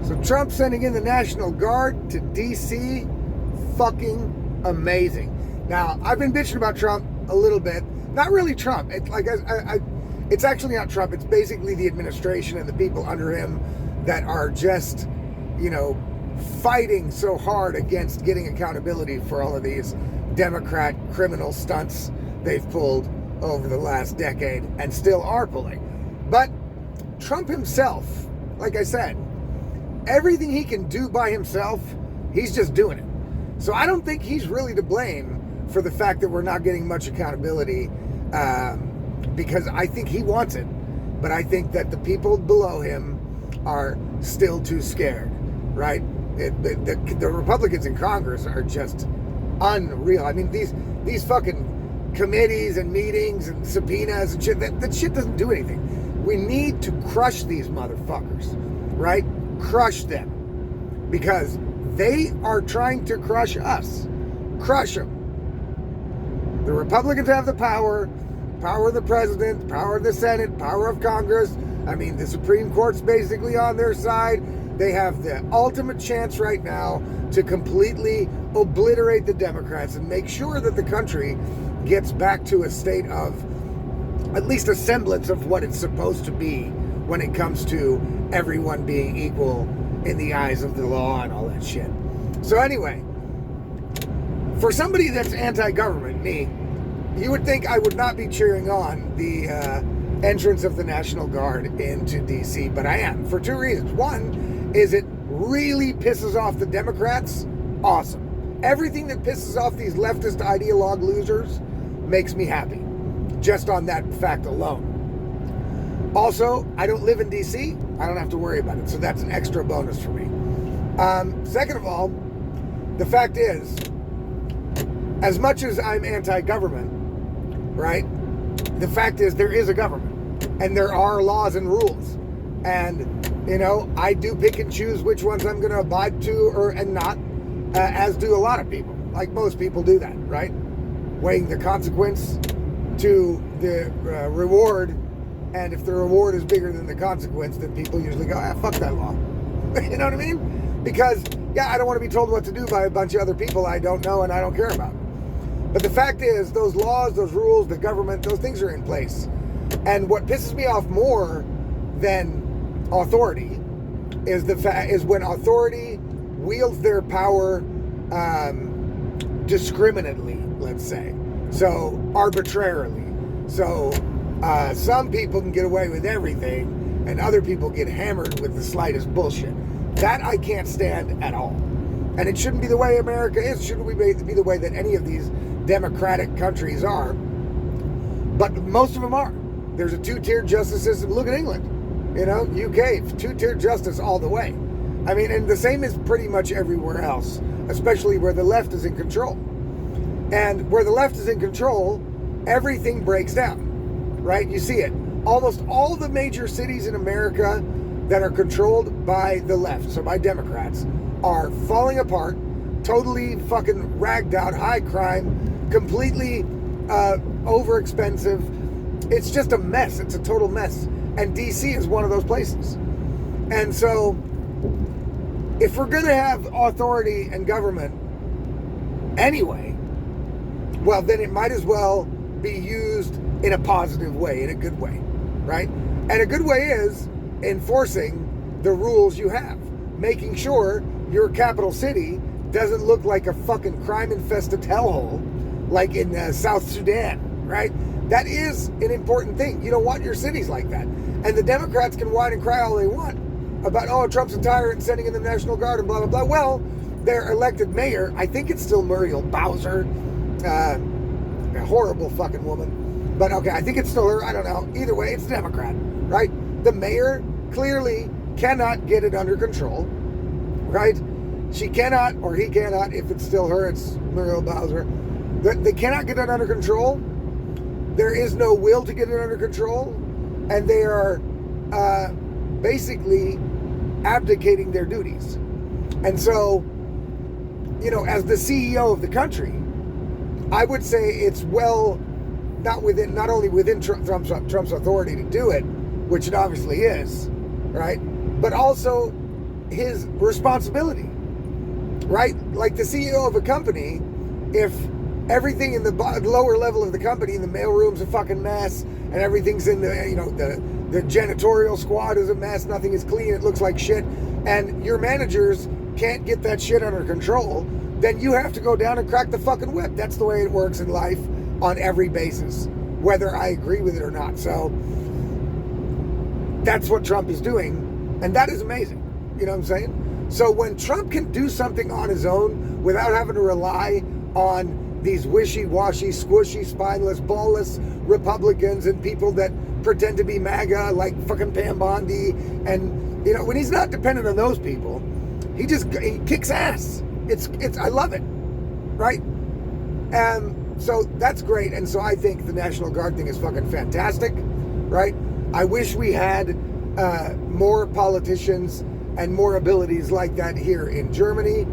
So Trump sending in the National Guard to D.C., fucking amazing. Now, I've been bitching about Trump a little bit. Not really Trump. It's actually not Trump. It's basically the administration and the people under him that are just, fighting so hard against getting accountability for all of these Democrat criminal stunts they've pulled over the last decade and still are pulling. But Trump himself, like I said, everything he can do by himself, he's just doing it. So I don't think he's really to blame for the fact that we're not getting much accountability, because I think he wants it. But I think that the people below him are still too scared, right? The Republicans in Congress are just unreal. I mean, these fucking committees and meetings and subpoenas and shit, that shit doesn't do anything. We need to crush these motherfuckers, right? Crush them. Because they are trying to crush us. Crush them. The Republicans have the power of the president, power of the Senate, power of Congress. I mean, the Supreme Court's basically on their side. They have the ultimate chance right now to completely obliterate the Democrats and make sure that the country gets back to a state of at least a semblance of what it's supposed to be when it comes to everyone being equal in the eyes of the law and all that shit. So anyway, for somebody that's anti-government, me, you would think I would not be cheering on the entrance of the National Guard into D.C., but I am, for two reasons. One is it really pisses off the Democrats. Awesome. Everything that pisses off these leftist ideologue losers makes me happy, just on that fact alone. Also, I don't live in D.C. I don't have to worry about it, so that's an extra bonus for me. Second of all, the fact is, as much as I'm anti-government, right, the fact is there is a government, and there are laws and rules, and I do pick and choose which ones I'm going to abide to and not, as do a lot of people. Like most people do that, right? Weighing the consequence to the reward, and if the reward is bigger than the consequence, then people usually go, fuck that law. You know what I mean? Because, I don't want to be told what to do by a bunch of other people I don't know and I don't care about. But the fact is, those laws, those rules, the government, those things are in place. And what pisses me off more than authority is when authority wields their power discriminately, let's say. So arbitrarily. So some people can get away with everything and other people get hammered with the slightest bullshit. That I can't stand at all. And it shouldn't be the way America is. It shouldn't be the way that any of these democratic countries are. But most of them are. There's a two-tiered justice system. Look at England. UK, two-tiered justice all the way. I mean, and the same is pretty much everywhere else, especially where the left is in control. And where the left is in control, everything breaks down, right? You see it. Almost all the major cities in America that are controlled by the left, so by Democrats, are falling apart, totally fucking ragged out, high crime, completely over-expensive. It's just a mess. It's a total mess. And D.C. is one of those places. And so, if we're going to have authority and government anyway, well, then it might as well be used in a positive way, in a good way, right? And a good way is enforcing the rules you have, making sure your capital city doesn't look like a fucking crime-infested hellhole like in South Sudan, right? That is an important thing. You don't want your cities like that. And the Democrats can whine and cry all they want about, Trump's a tyrant and sending in the National Guard and blah, blah, blah. Well, their elected mayor, I think it's still Muriel Bowser, a horrible fucking woman. But okay, I think it's still her. I don't know. Either way, it's Democrat, right? The mayor clearly cannot get it under control, right? She cannot, or he cannot, if it's still her, it's Muriel Bowser. They cannot get it under control. There is no will to get it under control. And they are basically abdicating their duties. And so, as the CEO of the country, I would say it's not only within Trump's authority to do it, which it obviously is, right? But also his responsibility, right? Like the CEO of a company, if everything in the lower level of the company, in the mailroom's a fucking mess, and everything's in the janitorial squad is a mess, nothing is clean, it looks like shit, and your managers can't get that shit under control, then you have to go down and crack the fucking whip. That's the way it works in life on every basis, whether I agree with it or not. So that's what Trump is doing, and that is amazing. You know what I'm saying? So when Trump can do something on his own without having to rely on these wishy-washy, squishy, spineless, ballless Republicans and people that pretend to be MAGA like fucking Pam Bondi, and when he's not dependent on those people, he kicks ass. I love it, right? And so that's great. And so I think the National Guard thing is fucking fantastic, right? I wish we had more politicians and more abilities like that here in Germany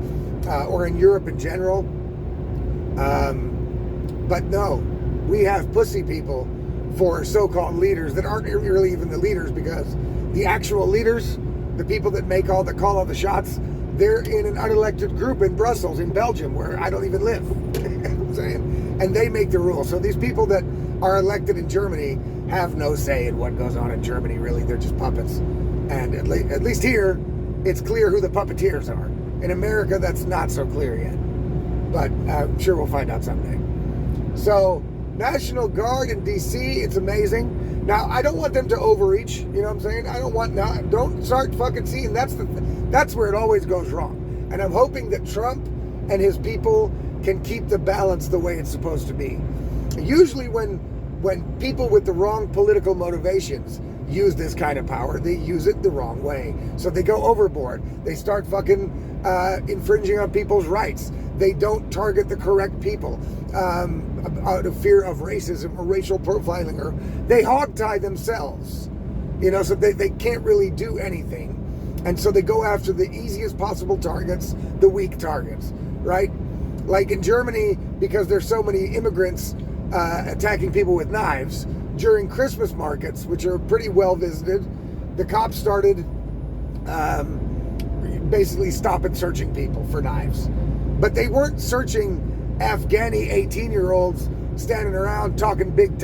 or in Europe in general. But no, we have pussy people for so-called leaders that aren't really even the leaders, because the actual leaders, the people that call all the shots, they're in an unelected group in Brussels, in Belgium, where I don't even live. You know what I'm saying? And they make the rules. So these people that are elected in Germany have no say in what goes on in Germany, really. They're just puppets. And at least here, it's clear who the puppeteers are. In America, that's not so clear yet. But I'm sure we'll find out someday. So, National Guard in D.C., it's amazing. Now, I don't want them to overreach, you know what I'm saying? Don't start fucking seeing, that's where it always goes wrong. And I'm hoping that Trump and his people can keep the balance the way it's supposed to be. Usually when people with the wrong political motivations use this kind of power, they use it the wrong way. So they go overboard. They start fucking infringing on people's rights. They don't target the correct people out of fear of racism or racial profiling, or they hogtie themselves, so they can't really do anything. And so they go after the easiest possible targets, the weak targets, right? Like in Germany, because there's so many immigrants attacking people with knives, during Christmas markets, which are pretty well visited, the cops started basically stopping searching people for knives. But they weren't searching Afghani 18-year-olds standing around talking big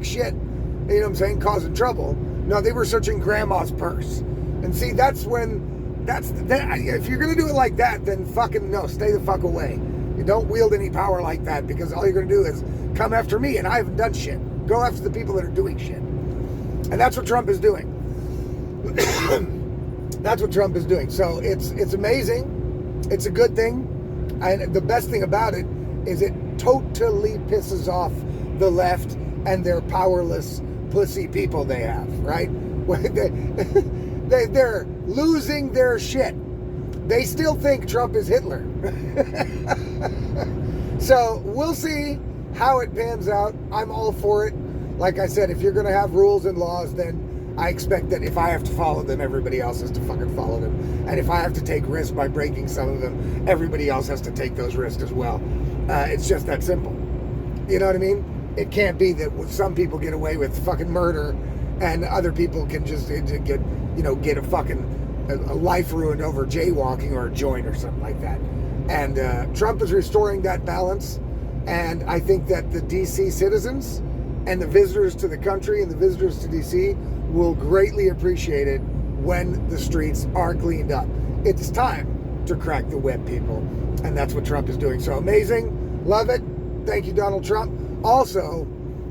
shit, you know what I'm saying, causing trouble. No, they were searching grandma's purse. And see, if you're going to do it like that, then fucking no, stay the fuck away. You don't wield any power like that, because all you're going to do is come after me, and I haven't done shit. Go after the people that are doing shit. And that's what Trump is doing. That's what Trump is doing. So it's amazing. It's a good thing. And the best thing about it is it totally pisses off the left and their powerless pussy people they have, right? They're losing their shit. They still think Trump is Hitler. So we'll see how it pans out. I'm all for it. Like I said, if you're going to have rules and laws, then I expect that if I have to follow them, everybody else has to fucking follow them. And if I have to take risks by breaking some of them, everybody else has to take those risks as well. It's just that simple. You know what I mean? It can't be that some people get away with fucking murder and other people can just get a fucking a life ruined over jaywalking or a joint or something like that. And Trump is restoring that balance. And I think that the DC citizens and the visitors to the country and the visitors to DC will greatly appreciate it when the streets are cleaned up. It's time to crack the whip, people. And that's what Trump is doing. So amazing. Love it. Thank you, Donald Trump. Also,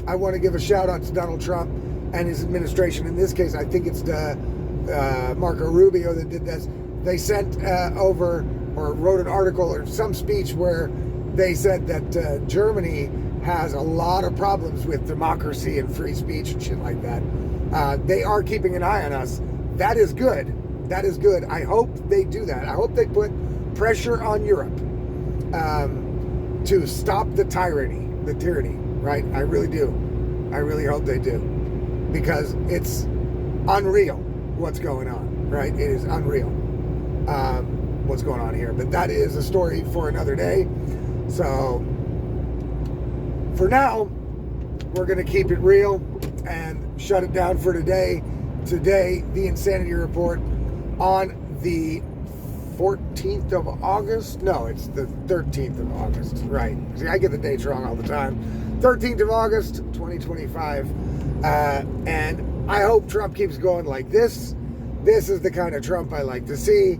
I want to give a shout out to Donald Trump and his administration. In this case, I think it's Marco Rubio that did this. They sent over or wrote an article or some speech where they said that Germany has a lot of problems with democracy and free speech and shit like that. They are keeping an eye on us. That is good. That is good. I hope they do that. I hope they put pressure on Europe to stop the tyranny, right? I really do. I really hope they do. Because it's unreal what's going on, right? It is unreal what's going on here. But that is a story for another day. So for now, we're going to keep it real and shut it down for today. Today, the Insanity Report on the 14th of August. No, it's the 13th of August. Right. See, I get the dates wrong all the time. 13th of August, 2025. And I hope Trump keeps going like this. This is the kind of Trump I like to see.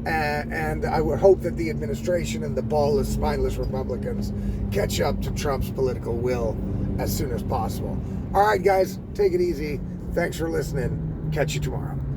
And I would hope that the administration and the ballless, spineless Republicans catch up to Trump's political will as soon as possible. All right, guys, take it easy. Thanks for listening. Catch you tomorrow.